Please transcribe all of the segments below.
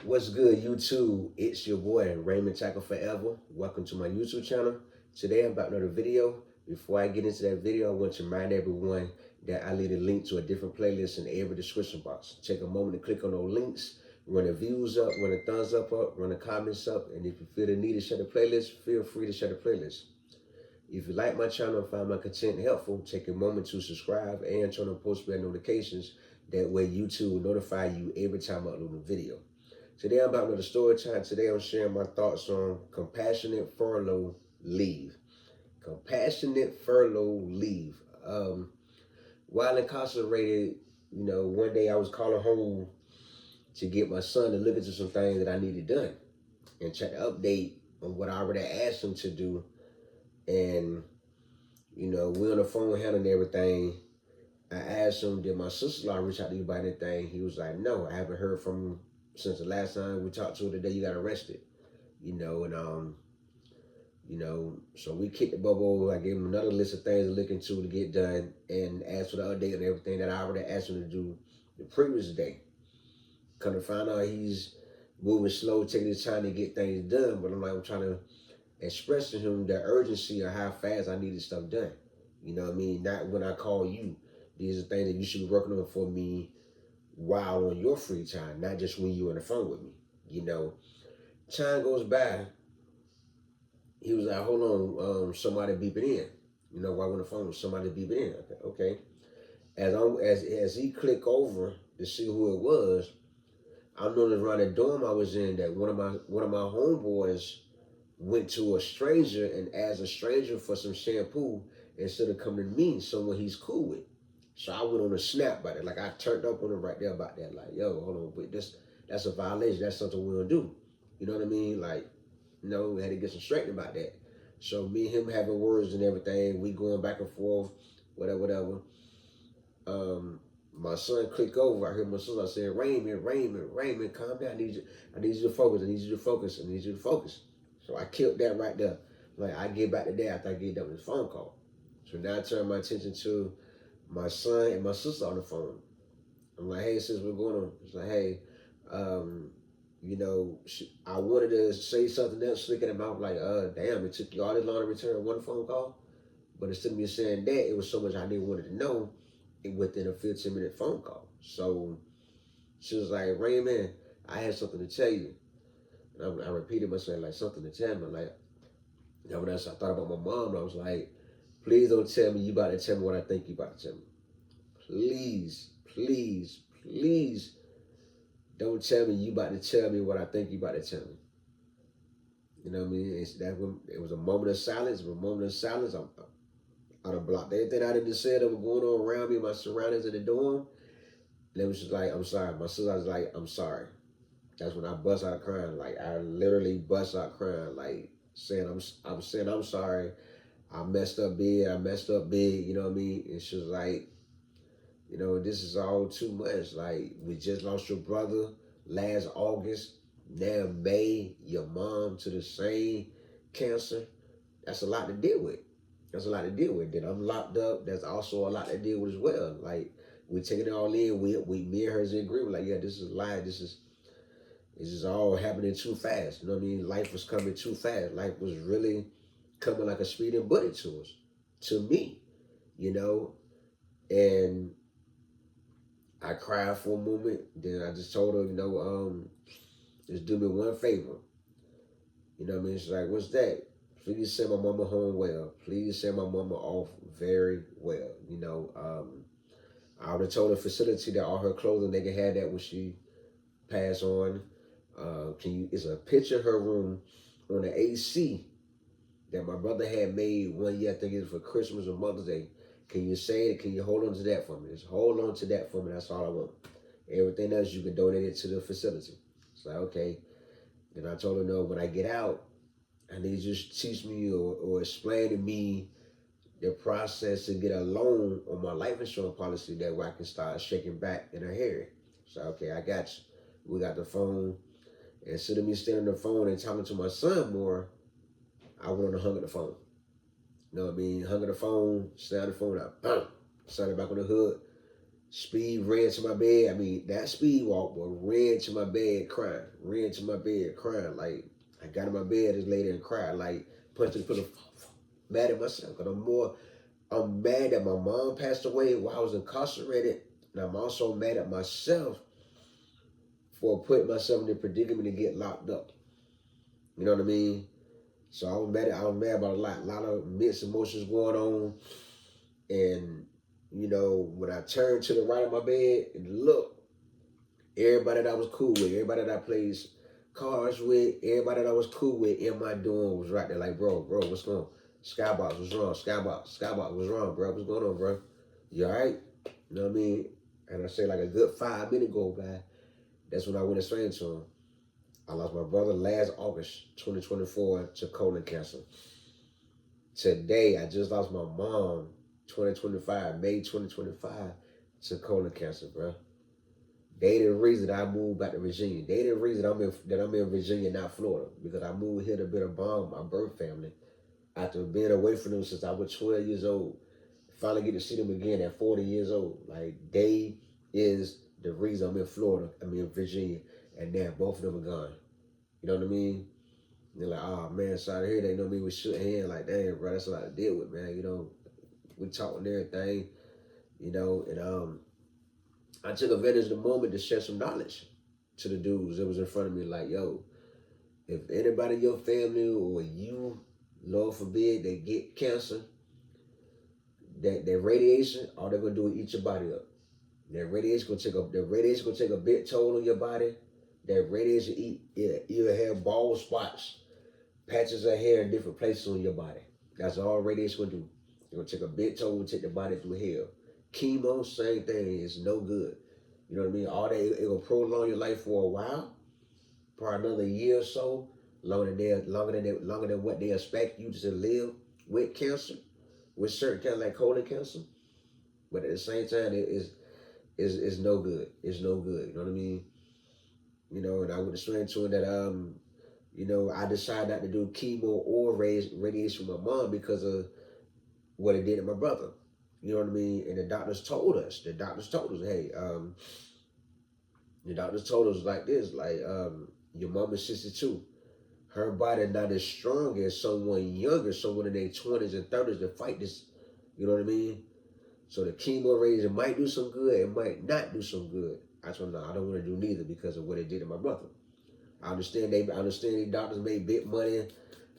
What's good, YouTube? It's your boy Raymond Tackle Forever. Welcome to my YouTube channel. Today I'm about another video. Before I get into that video, I want to remind everyone that I leave a link to a different playlist in every description box. Take a moment to click on those links, run the views up, run the thumbs up, run the comments up, and if you feel the need to share the playlist, feel free to share the playlist. If you like my channel and find my content helpful, take a moment to subscribe and turn on post bell notifications. That way YouTube will notify you every time I upload a video. Today I'm about another story time. Today I'm sharing my thoughts on compassionate furlough leave. Compassionate furlough leave. While incarcerated, one day I was calling home to get my son to look into some things that I needed done and check the update on what I already asked him to do. And, we're on the phone handling everything. I asked him, did my sister-in-law reach out to you about anything? He was like, no, I haven't heard from him since the last time we talked to her the day you got arrested. So we kicked the bubble. I gave him another list of things to look into to get done and asked for the update and everything that I already asked him to do the previous day. Come to find out he's moving slow, taking his time to get things done, but I'm trying to express to him the urgency of how fast I needed stuff done. You know what I mean? Not when I call you. These are things that you should be working on for me while on your free time, not just when you're on the phone with me. Time goes by. He was like, hold on, somebody beeping in. While I'm on the phone, somebody beeping in. Okay. As he clicked over to see who it was, I noticed around the dorm I was in that one of my homeboys went to a stranger and asked a stranger for some shampoo instead of coming to me, someone he's cool with. So I went on a snap about it. Like I turned up on him right there about that. Like, yo, hold on, wait, that's a violation. That's something we don't do. You know what I mean? Like, we had to get some straightening about that. So me and him having words and everything, we going back and forth, whatever. My son clicked over. I heard my son saying, Raymond, calm down. I need you to focus. I need you to focus. So I killed that right there. Like I get back to that after I get done with this phone call. So now I turn my attention to my son and my sister on the phone. I'm like, hey, sis, what's going on? It's like, hey, I wanted to say something else, slick in the mouth, like, damn, it took you all this long to return one phone call. But instead of me saying that, it was so much I didn't want to know within a 15-minute phone call. So she was like, Raymond, I had something to tell you. And I repeated myself, like, something to tell me. Like, when I thought about my mom, I was like, please don't tell me you about to tell me what I think you about to tell me. Please, please, please don't tell me you about to tell me what I think you about to tell me. You know what I mean? It was a moment of silence. I done blocked everything I didn't say that was going on around me, my surroundings in the dorm. And it was just like, I'm sorry. My sister was like, I'm sorry. That's when I bust out crying. Like I literally bust out crying, like saying I'm saying I'm sorry. I messed up big. You know what I mean? And she was like, this is all too much. Like we just lost your brother last August. Now May, your mom to the same cancer. That's a lot to deal with. Then I'm locked up. That's also a lot to deal with as well. Like we taking it all in. Me and her is in agreement. Like, yeah, this is life. This is all happening too fast. You know what I mean? Life was coming too fast. Life was really coming like a speeding bullet to us, to me, And I cried for a moment. Then I just told her, just do me one favor. You know what I mean? She's like, what's that? Please send my mama home well. Please send my mama off very well. I already told the facility that all her clothing, they can have that when she passed on. It's a picture of her room on the AC that my brother had made one year, I think it was for Christmas or Mother's Day. Can you say it? Can you hold on to that for me? Just hold on to that for me. That's all I want. Everything else, you can donate it to the facility. It's like, okay. Then I told her, no, when I get out, I need you to teach me or explain to me the process to get a loan on my life insurance policy that way I can start shaking back in her hair. So, okay, I got you. We got the phone. Instead of me standing on the phone and talking to my son more, I went on and hung up the phone. You know what I mean? Hung up the phone, slammed the phone out, started back on the hood, Speed ran to my bed. I mean, that speed walk, but ran to my bed crying. Ran to my bed crying. Like, I got in my bed just later and cried. Like, punched and put a mad at myself. Because I'm mad that my mom passed away while I was incarcerated. And I'm also mad at myself for putting myself in the predicament to get locked up. You know what I mean? So I was mad about a lot of mixed emotions going on. And, you know, when I turned to the right of my bed and looked, everybody that I was cool with, everybody that I played cards with, everybody that I was cool with in my dorm was right there like, bro, what's going on? Skybox, what's wrong? Skybox, what's wrong, bro? What's going on, bro? You all right? You know what I mean? And I say like a good 5 minutes go by. That's when I went and explained to him. I lost my brother last August 2024 to colon cancer. Today, I just lost my mom 2025, May 2025 to colon cancer, bro. They the reason I moved back to Virginia. They the reason I'm in Virginia, not Florida, because I moved here to better bond my birth family after being away from them since I was 12 years old. Finally get to see them again at 40 years old. Like, they is the reason I'm in Florida, I'm in Virginia, and now both of them are gone. You know what I mean? And they're like, oh man, sorry to hear. They know me, we shook hands. Like, damn, bro, that's a lot to deal with, man. You know, we talked and everything, you know, and I took advantage of the moment to share some knowledge to the dudes that was in front of me. Like, yo, if anybody in your family or you, Lord forbid, they get cancer, that radiation, all they're gonna do is eat your body up. That radiation gonna take a big toll on your body. That radiation you'll have bald spots, patches of hair in different places on your body. That's all radiation gonna do. It's gonna take a big toll and take the body through hell. Chemo, same thing, is no good. You know what I mean? All that it will prolong your life for a while, probably another year or so, longer than what they expect you to live with cancer, with certain kind of like colon cancer. But at the same time, is no good. It's no good. You know what I mean? You know, and I would explain to him that you know, I decided not to do chemo or radiation with my mom because of what it did to my brother. You know what I mean? And the doctors told us, hey, the doctors told us like this, like, your mom is 62. Her body not as strong as someone younger, someone in their 20s and 30s to fight this. You know what I mean? So the chemo radiation might do some good, it might not do some good. I told them, no, I don't want to do neither because of what it did to my brother. I understand these doctors made big money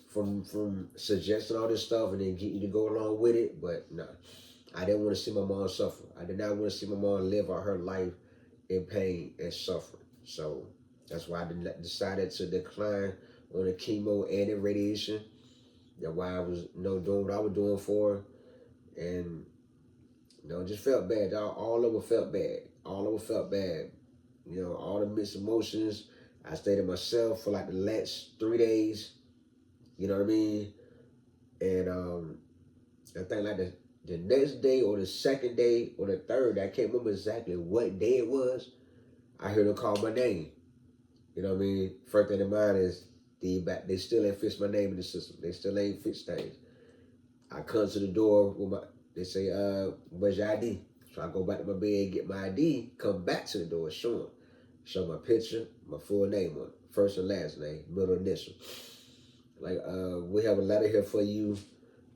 from suggesting all this stuff and then get you to go along with it, but no. I didn't want to see my mom suffer. I did not want to see my mom live out her life in pain and suffering. So that's why I decided to decline on the chemo and the radiation. That's why I was, you know, doing what I was doing for her. And, you know, it just felt bad. All of it felt bad. All of it felt bad. You know, all the mixed emotions. I stayed to myself for like the last 3 days. You know what I mean? And I think like the next day or the second day or the third day, I can't remember exactly what day it was, I heard them call my name. You know what I mean? First thing in mind is they still ain't fixed my name in the system. They still ain't fixed things. I come to the door with they say, where's your ID? So I go back to my bed, get my ID, come back to the door, show my picture, my full name on it, first and last name, middle initial. Like, we have a letter here for you,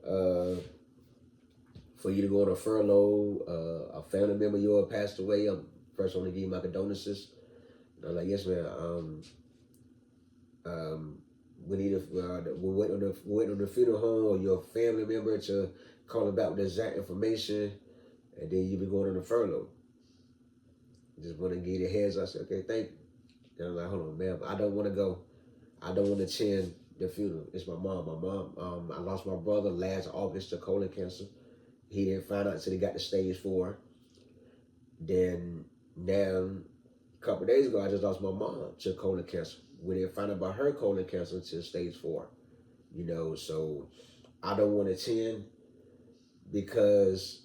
to go on a furlough. A family member of yours passed away. I'm first want to give you my condolences. And I'm like, yes, man. We need we're waiting on the funeral home or your family member to call about with the exact information, and then you be going on the furlough. Just want to give you the heads. I said, okay, thank you. And I'm like, hold on, man. I don't want to go. I don't want to attend the funeral. It's my mom. I lost my brother last August to colon cancer. He didn't find out until he got to stage 4. Then now, a couple of days ago, I just lost my mom to colon cancer. We didn't find out about her colon cancer until stage 4. You know, so I don't want to attend because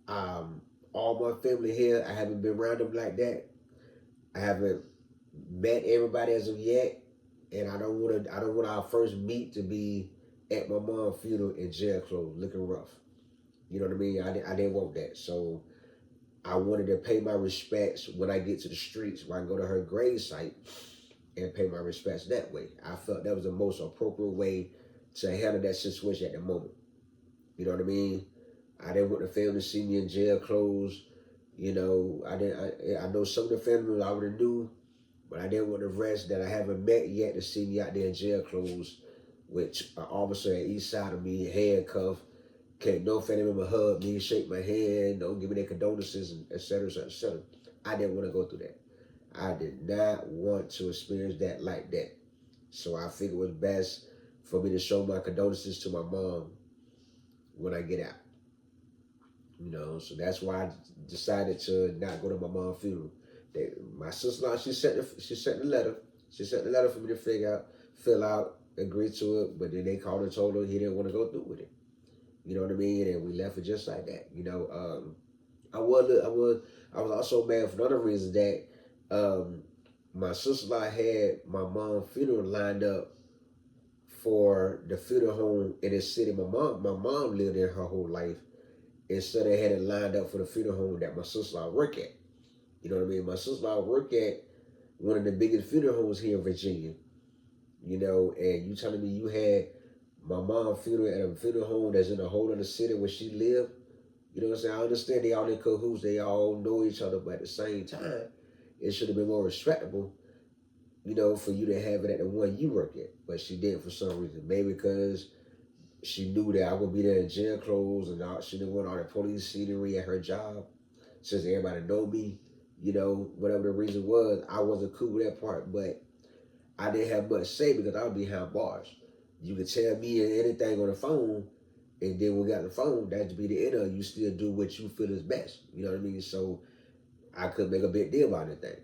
all my family here, I haven't been around them like that. I haven't met everybody as of yet, and I don't want our first meet to be at my mom's funeral in jail clothes, looking rough. You know what I mean? I didn't want that. So I wanted to pay my respects when I get to the streets, where I can go to her grave site and pay my respects that way. I felt that was the most appropriate way to handle that situation at the moment. You know what I mean? I didn't want the family to see me in jail clothes. You know, I know some of the family I already knew, but I didn't want the rest that I haven't met yet to see me out there in jail clothes, which an officer at each side of me, handcuffed. Can't no family member hug me, shake my hand, don't give me their condolences, and et cetera, et cetera, et cetera. I didn't want to go through that. I did not want to experience that like that. So I figured it was best for me to show my condolences to my mom when I get out. You know, so that's why I decided to not go to my mom's funeral. My sister-in-law, she sent the letter. She sent the letter for me to fill out, agree to it. But then they called and told her he didn't want to go through with it. You know what I mean? And we left it just like that. You know, I was also mad for another reason that my sister-in-law had my mom's funeral lined up for the funeral home in the city my mom lived in her whole life. Instead, they had it lined up for the funeral home that my sister-in-law work at. You know what I mean? My sister-in-law work at one of the biggest funeral homes here in Virginia. You know, and you telling me you had my mom funeral at a funeral home that's in a whole other city where she lived? You know what I'm saying? I understand they all in cahoots, they all know each other, but at the same time, it should have been more respectable, you know, for you to have it at the one you work at. But she didn't for some reason. Maybe because she knew that I would be there in jail clothes and she didn't want all the police scenery at her job. Since everybody know me, you know, whatever the reason was, I wasn't cool with that part. But I didn't have much say because I was behind bars. You could tell me anything on the phone, and then when we got the phone, that'd be the end of it. You still do what you feel is best. You know what I mean? So I couldn't make a big deal about anything.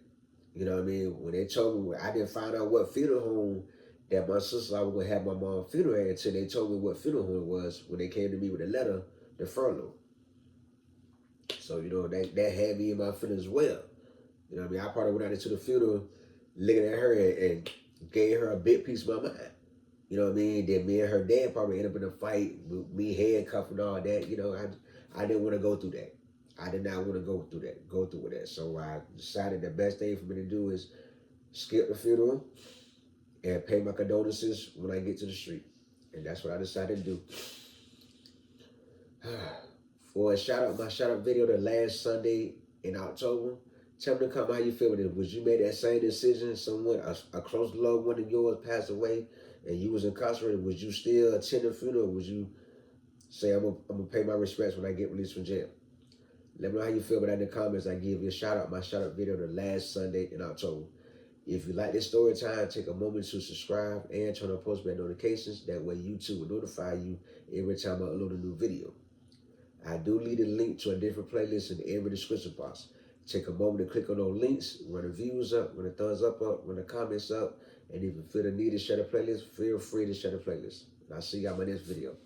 You know what I mean? When they told me, I didn't find out what funeral home that my sister was going to have my mom's funeral at until they told me what funeral home it was when they came to me with a letter, the furlough. So, you know, that had me in my feelings as well. You know what I mean? I probably went out into the funeral looking at her and gave her a big piece of my mind. You know what I mean? Then me and her dad probably ended up in a fight with me handcuffed and all that. You know, I didn't want to go through that. I did not want to go through with that. So I decided the best thing for me to do is skip the funeral and pay my condolences when I get to the street. And that's what I decided to do. For a my shout out video the last Sunday in October, tell me to comment how you feel with it. Was you made that same decision? Someone, a close loved one of yours passed away and you was incarcerated. Was you still attend the funeral? Would you say, I'm gonna pay my respects when I get released from jail? Let me know how you feel about that in the comments. I give you a shout out, my shout out video the last Sunday in October. If you like this story time, take a moment to subscribe and turn on post notifications. That way YouTube will notify you every time I upload a new video. I do leave a link to a different playlist in every description box. Take a moment to click on those links, run the views up, run the thumbs up, run the comments up, and if you feel the need to share the playlist, feel free to share the playlist. And I'll see you on my next video.